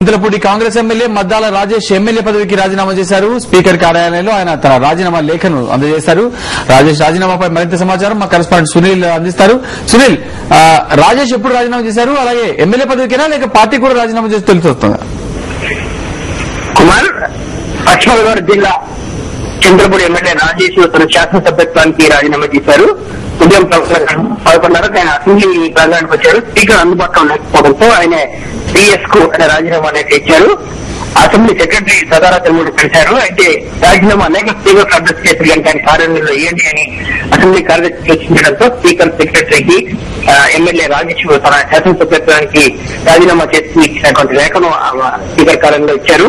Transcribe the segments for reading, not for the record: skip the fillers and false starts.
Chintalapudi Congress MLA Maddala Rajesh MLA పదవికి రాజీనామా చేశారు. స్పీకర్ కార్యాలయంలో ఆయన తన రాజీనామా లేఖను అందజేశారు. రాజేష్ రాజీనామాపై మరింత సమాచారం మా కరెస్పాండెంట్ సునీల్ అందిస్తారు. సునీల్, రాజేష్ ఎప్పుడు రాజీనామా చేశారు? అలాగే ఎమ్మెల్యే పదవికేనా లేక పార్టీ కూడా రాజీనామా చేసి తెలుస్తుందా? కుమార్, పశ్చిమ గోదావరి జిల్లా చింతలపూడి ఎమ్మెల్యే రాజేష్ తన శాసనసభ్యత్వానికి రాజీనామా చేశారు. ఉదయం 11:30 ఆయన అసెంబ్లీ ప్రాంగణానికి వచ్చారు. స్పీకర్ అందుబాటులో లేకపోవడంతో ఆయన పిఎస్ కు రాజీనామా లేఖ ఇచ్చారు. అసెంబ్లీ సెక్రటరీ సదారాత్రి కలిశారు. అయితే రాజీనామా అనేక స్పీకర్ అడ్రస్ చేశారు కానీ ఆయన కార్యాలయంలో ఇవ్వండి అని అసెంబ్లీ కార్యదర్శి సూచించడంతో స్పీకర్ సెక్రటరీకి ఎమ్మెల్యే రాజేష్ తన శాసనసభ్యత్వానికి రాజీనామా చేసి ఇచ్చినటువంటి లేఖను స్పీకర్ కార్యాలయంలో ఇచ్చారు.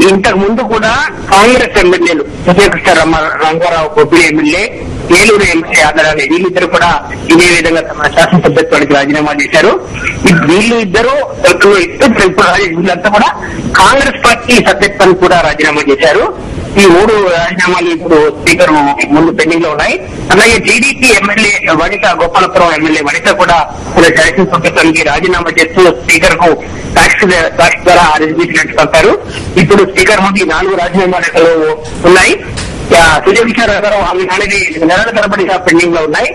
ఇంతకు ముందు కూడా కాంగ్రెస్ ఎమ్మెల్యేలు విజయకృష్ణ రంగారావు కొబ్బరి ఎమ్మెల్యే, ఏలూరు ఎమ్మెల్యే ఆధారాలు వీళ్ళిద్దరు కూడా ఇదే విధంగా తమ శాసనసభ్యత్వానికి రాజీనామా చేశారు. వీళ్ళు ఇద్దరు వీళ్ళంతా కూడా కాంగ్రెస్ పార్టీ సభ్యత్వానికి కూడా రాజీనామా చేశారు. ఈ 3 రాజీనామాలు ఇప్పుడు స్పీకర్ ముందు పెండింగ్ లో ఉన్నాయి. అలాగే టీడీపీ ఎమ్మెల్యే వనిత, గోపాలపురం ఎమ్మెల్యే వనిత కూడా తన శాసనసభ్యత్వానికి రాజీనామా చేస్తూ స్పీకర్ కు ఫ్యాక్స్ ద్వారా రిజిస్ట్రేషన్ పంపారు. ఇప్పుడు స్పీకర్ ముందు 4 రాజీనామా లేఖలు ఉన్నాయి. సుజయ్ రంగారావు అనేది నెలల తరబడిగా పెండింగ్ లో ఉన్నాయి.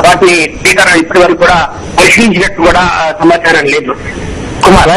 వాటిని స్పీకర్ ఇప్పటి వరకు కూడా పరిశీలించినట్టు కూడా సమాచారం లేదు. కుమార్.